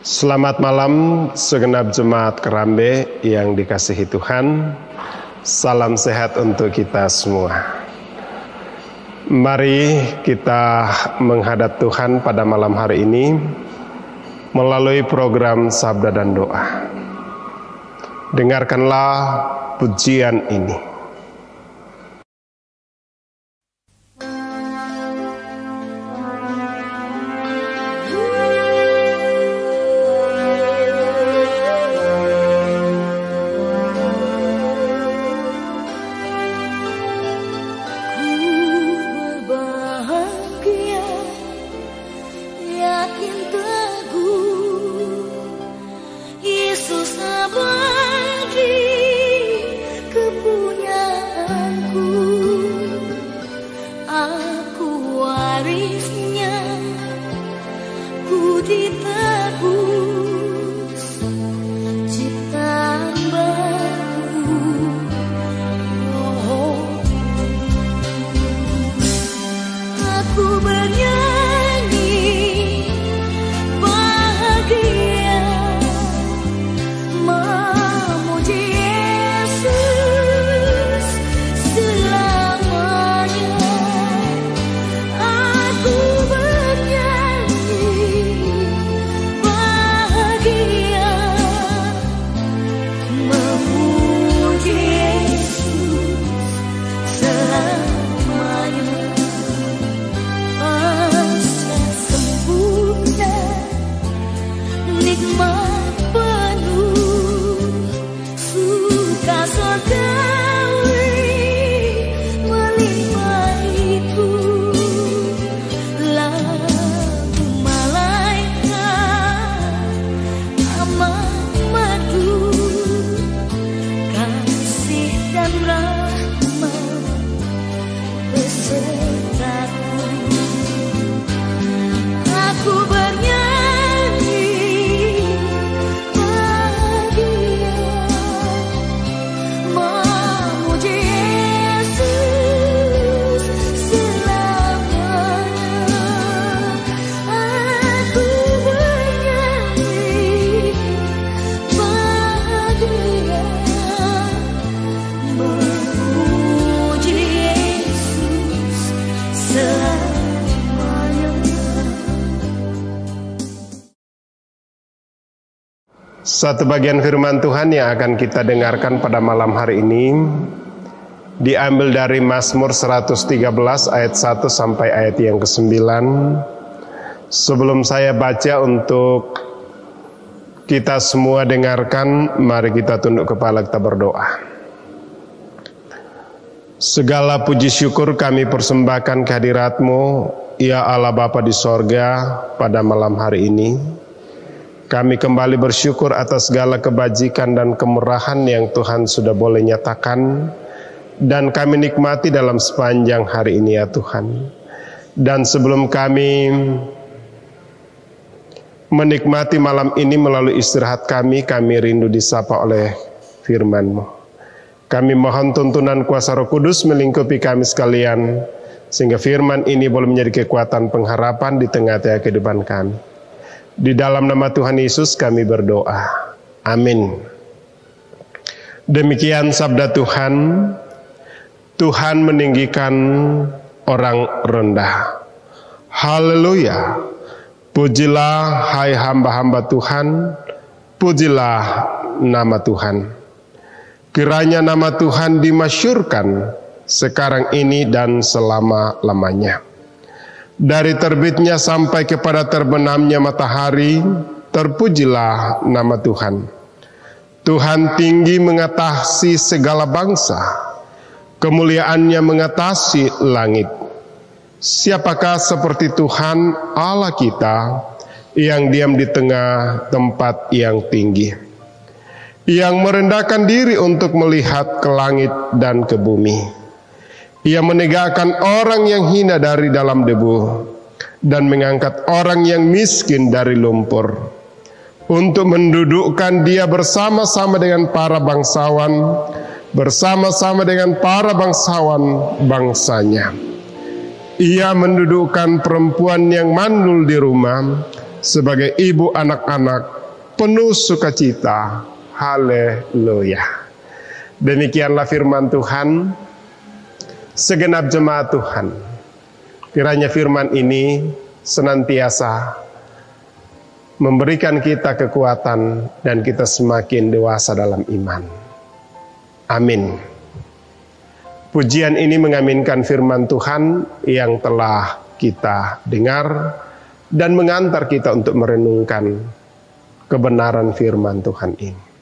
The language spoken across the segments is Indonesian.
Selamat malam segenap jemaat Kerambe yang dikasihi Tuhan. Salam sehat untuk kita semua. Mari kita menghadap Tuhan pada malam hari ini melalui program Sabda dan Doa. Dengarkanlah pujian ini. Satu bagian firman Tuhan yang akan kita dengarkan pada malam hari ini diambil dari Mazmur 113 ayat 1 sampai ayat yang ke-9. Sebelum saya baca untuk kita semua dengarkan, mari kita tunduk kepala, kita berdoa. Segala puji syukur kami persembahkan kehadirat-Mu, ya Allah Bapa di sorga, pada malam hari ini. Kami kembali bersyukur atas segala kebajikan dan kemurahan yang Tuhan sudah boleh nyatakan dan kami nikmati dalam sepanjang hari ini ya Tuhan. Dan sebelum kami menikmati malam ini melalui istirahat kami rindu disapa oleh firman-Mu. Kami mohon tuntunan kuasa Roh Kudus melingkupi kami sekalian sehingga firman ini boleh menjadi kekuatan pengharapan di tengah-tengah kehidupan kami. Di dalam nama Tuhan Yesus kami berdoa. Amin. Demikian sabda Tuhan. Tuhan meninggikan orang rendah. Haleluya. Pujilah hai hamba-hamba Tuhan. Pujilah nama Tuhan. Kiranya nama Tuhan dimasyhurkan sekarang ini dan selama-lamanya. Dari terbitnya sampai kepada terbenamnya matahari, terpujilah nama Tuhan. Tuhan tinggi mengatasi segala bangsa, kemuliaannya mengatasi langit. Siapakah seperti Tuhan Allah kita yang diam di tengah tempat yang tinggi, yang merendahkan diri untuk melihat ke langit dan ke bumi. Ia menegakkan orang yang hina dari dalam debu dan mengangkat orang yang miskin dari lumpur, untuk mendudukkan dia bersama-sama dengan para bangsawan, bersama-sama dengan para bangsawan bangsanya. Ia mendudukkan perempuan yang mandul di rumah, sebagai ibu anak-anak penuh sukacita. Haleluya. Demikianlah firman Tuhan. Segenap jemaat Tuhan, kiranya firman ini senantiasa memberikan kita kekuatan dan kita semakin dewasa dalam iman. Amin. Pujian ini mengaminkan firman Tuhan yang telah kita dengar dan mengantar kita untuk merenungkan kebenaran firman Tuhan ini.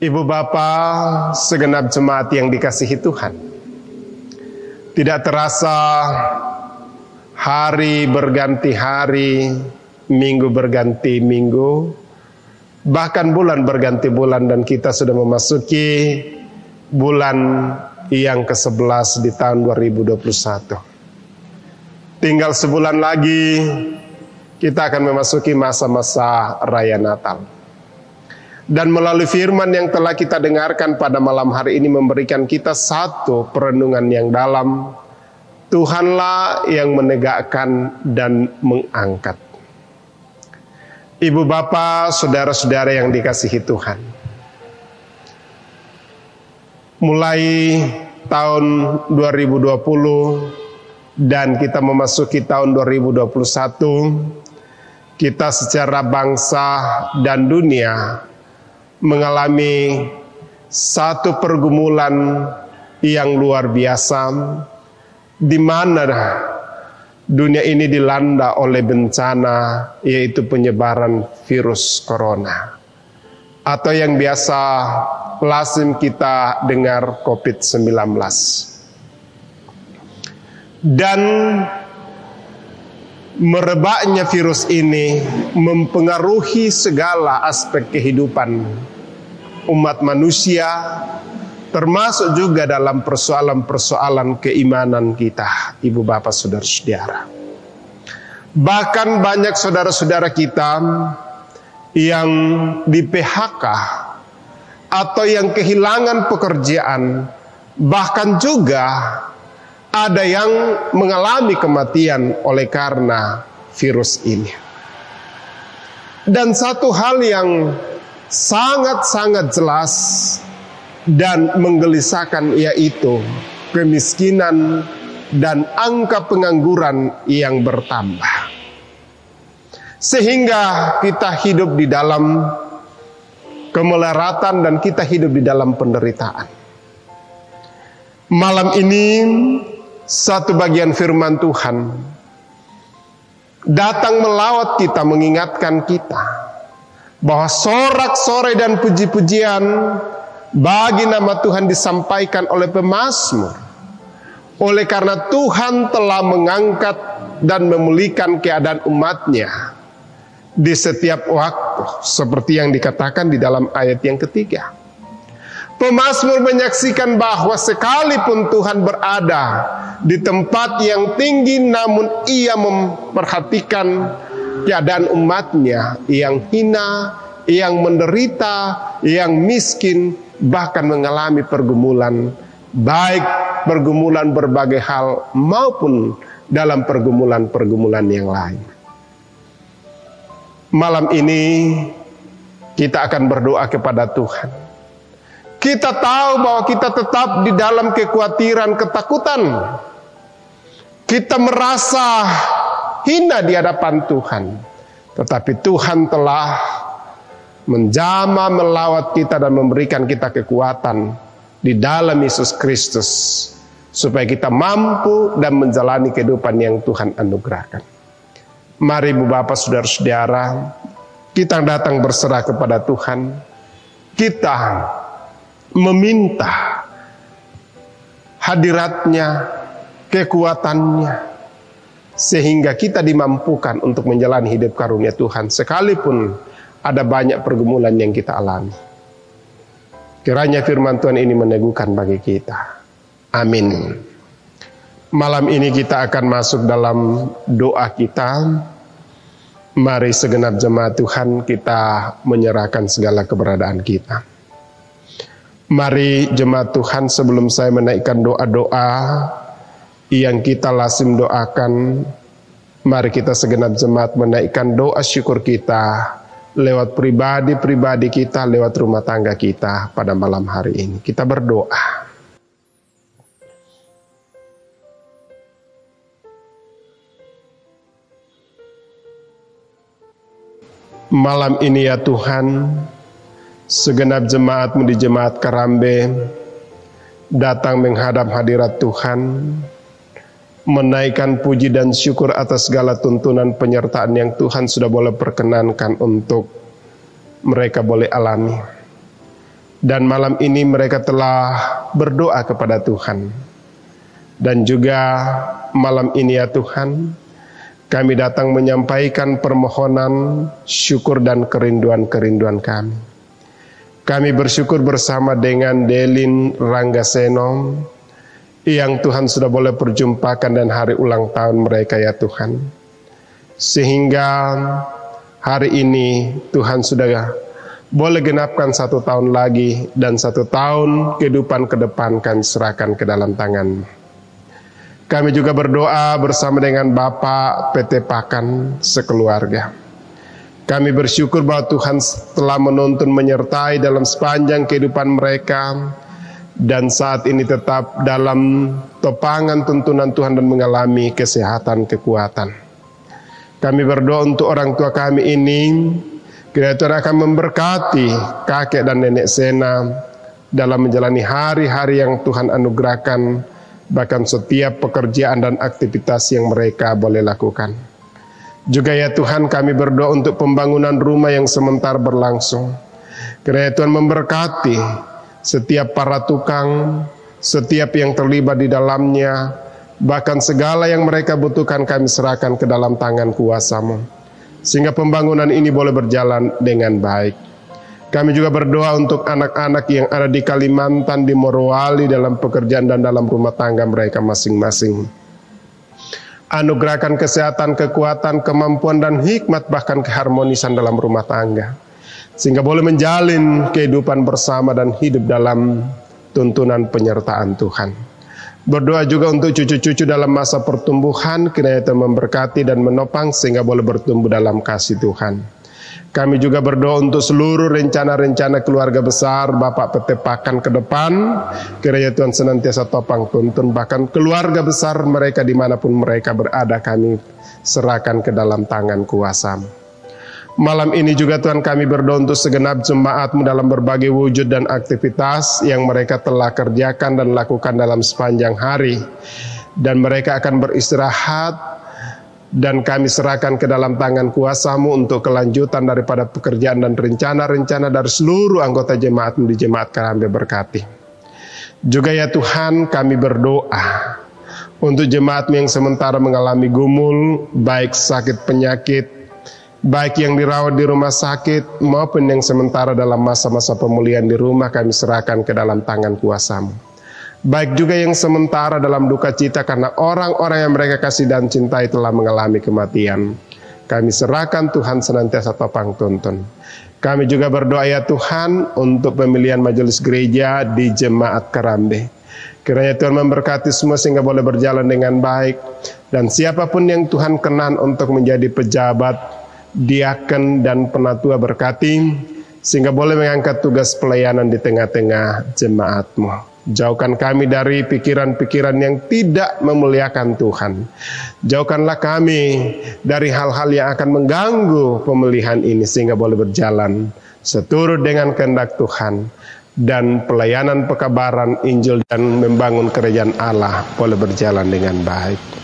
Ibu Bapa, segenap jemaat yang dikasihi Tuhan, tidak terasa hari berganti hari, minggu berganti minggu, bahkan bulan berganti bulan, dan kita sudah memasuki bulan yang ke-11 di tahun 2021. Tinggal sebulan lagi kita akan memasuki masa-masa Raya Natal. Dan melalui firman yang telah kita dengarkan pada malam hari ini memberikan kita satu perenungan yang dalam. Tuhanlah yang menegakkan dan mengangkat. Ibu bapak, saudara-saudara yang dikasihi Tuhan, mulai tahun 2020 dan kita memasuki tahun 2021, kita secara bangsa dan dunia mengalami satu pergumulan yang luar biasa, di mana dunia ini dilanda oleh bencana, yaitu penyebaran virus corona, atau yang biasa lazim kita dengar COVID-19. Dan merebaknya virus ini mempengaruhi segala aspek kehidupan umat manusia, termasuk juga dalam persoalan-persoalan keimanan kita, ibu bapak saudara-saudara. Bahkan banyak saudara-saudara kita yang di PHK atau yang kehilangan pekerjaan, bahkan juga ada yang mengalami kematian oleh karena virus ini. Dan satu hal yang sangat-sangat jelas dan menggelisahkan, yaitu kemiskinan dan angka pengangguran yang bertambah. Sehingga kita hidup di dalam kemelaratan dan kita hidup di dalam penderitaan. Malam ini satu bagian firman Tuhan datang melawat kita, mengingatkan kita bahwa sorak-sorai dan puji-pujian bagi nama Tuhan disampaikan oleh pemazmur. Oleh karena Tuhan telah mengangkat dan memulihkan keadaan umatnya di setiap waktu, seperti yang dikatakan di dalam ayat yang ketiga. Pemazmur menyaksikan bahwa sekalipun Tuhan berada di tempat yang tinggi, namun ia memperhatikan keadaan umatnya yang hina, yang menderita, yang miskin, bahkan mengalami pergumulan, baik pergumulan berbagai hal maupun dalam pergumulan-pergumulan yang lain. Malam ini kita akan berdoa kepada Tuhan. Kita tahu bahwa kita tetap di dalam kekhawatiran, ketakutan. Kita merasa hina di hadapan Tuhan. Tetapi Tuhan telah menjamah, melawat kita dan memberikan kita kekuatan di dalam Yesus Kristus, supaya kita mampu dan menjalani kehidupan yang Tuhan anugerahkan. Mari ibu bapak saudara-saudara, kita datang berserah kepada Tuhan. Kita meminta hadiratnya, kekuatannya, sehingga kita dimampukan untuk menjalani hidup karunia Tuhan, sekalipun ada banyak pergumulan yang kita alami. Kiranya firman Tuhan ini meneguhkan bagi kita. Amin. Malam ini kita akan masuk dalam doa kita. Mari segenap jemaat Tuhan kita menyerahkan segala keberadaan kita. Mari jemaat Tuhan, sebelum saya menaikkan doa-doa yang kita lazim doakan, mari kita segenap jemaat menaikkan doa syukur kita lewat pribadi-pribadi kita, lewat rumah tangga kita pada malam hari ini. Kita berdoa. Malam ini ya Tuhan, segenap jemaat-Mu di Jemaat Karambe datang menghadap hadirat Tuhan, menaikkan puji dan syukur atas segala tuntunan penyertaan yang Tuhan sudah boleh perkenankan untuk mereka boleh alami. Dan malam ini mereka telah berdoa kepada Tuhan. Dan juga malam ini ya Tuhan, kami datang menyampaikan permohonan, syukur dan kerinduan-kerinduan kami. Kami bersyukur bersama dengan Delin Ranggaseno yang Tuhan sudah boleh perjumpakan dan hari ulang tahun mereka ya Tuhan. Sehingga hari ini Tuhan sudah boleh genapkan 1 tahun lagi, dan 1 tahun kehidupan ke depan kami serahkan ke dalam tangan. Kami juga berdoa bersama dengan Bapak PT Pakan sekeluarga. Kami bersyukur bahwa Tuhan telah menuntun menyertai dalam sepanjang kehidupan mereka, dan saat ini tetap dalam topangan tuntunan Tuhan dan mengalami kesehatan, kekuatan. Kami berdoa untuk orang tua kami ini, kiranya Tuhan akan memberkati kakek dan nenek Sena, dalam menjalani hari-hari yang Tuhan anugerahkan, bahkan setiap pekerjaan dan aktivitas yang mereka boleh lakukan. Juga ya Tuhan, kami berdoa untuk pembangunan rumah yang sementara berlangsung. Kiranya Tuhan memberkati setiap para tukang, setiap yang terlibat di dalamnya, bahkan segala yang mereka butuhkan kami serahkan ke dalam tangan kuasa-Mu, sehingga pembangunan ini boleh berjalan dengan baik. Kami juga berdoa untuk anak-anak yang ada di Kalimantan, di Morowali, dalam pekerjaan dan dalam rumah tangga mereka masing-masing. Anugerahkan kesehatan, kekuatan, kemampuan dan hikmat, bahkan keharmonisan dalam rumah tangga, sehingga boleh menjalin kehidupan bersama dan hidup dalam tuntunan penyertaan Tuhan. Berdoa juga untuk cucu-cucu dalam masa pertumbuhan, kiranya Tuhan memberkati dan menopang sehingga boleh bertumbuh dalam kasih Tuhan. Kami juga berdoa untuk seluruh rencana-rencana keluarga besar Bapak Petepakan ke depan, kiranya Tuhan senantiasa topang tuntun, bahkan keluarga besar mereka dimanapun mereka berada kami serahkan ke dalam tangan kuasa-Mu. Malam ini juga Tuhan kami berdoa untuk segenap jemaat-Mu dalam berbagai wujud dan aktivitas yang mereka telah kerjakan dan lakukan dalam sepanjang hari, dan mereka akan beristirahat, dan kami serahkan ke dalam tangan kuasa-Mu untuk kelanjutan daripada pekerjaan dan rencana-rencana dari seluruh anggota jemaat-Mu di Jemaat Karambe Berkati. Juga ya Tuhan, kami berdoa untuk jemaat-Mu yang sementara mengalami gumul, baik sakit penyakit, baik yang dirawat di rumah sakit maupun yang sementara dalam masa-masa pemulihan di rumah, kami serahkan ke dalam tangan kuasa-Mu. Baik juga yang sementara dalam duka cita karena orang-orang yang mereka kasih dan cintai telah mengalami kematian, kami serahkan Tuhan senantiasa topang tuntun. Kami juga berdoa ya Tuhan untuk pemilihan majelis gereja di Jemaat Karambe. Kiranya Tuhan memberkati semua sehingga boleh berjalan dengan baik, dan siapapun yang Tuhan kenan untuk menjadi pejabat, diaken dan penatua berkati, sehingga boleh mengangkat tugas pelayanan di tengah-tengah jemaat-Mu. Jauhkan kami dari pikiran-pikiran yang tidak memuliakan Tuhan. Jauhkanlah kami dari hal-hal yang akan mengganggu pemilihan ini, sehingga boleh berjalan seturut dengan kehendak Tuhan, dan pelayanan pekabaran Injil dan membangun kerajaan Allah boleh berjalan dengan baik.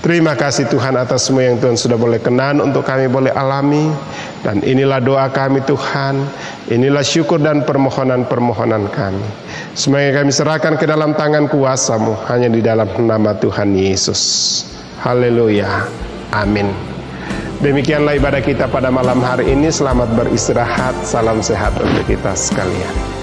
Terima kasih Tuhan atas semua yang Tuhan sudah boleh kenan untuk kami boleh alami. Dan inilah doa kami Tuhan, inilah syukur dan permohonan-permohonan kami. Semuanya kami serahkan ke dalam tangan kuasa-Mu, hanya di dalam nama Tuhan Yesus. Haleluya, amin. Demikianlah ibadah kita pada malam hari ini. Selamat beristirahat, salam sehat untuk kita sekalian.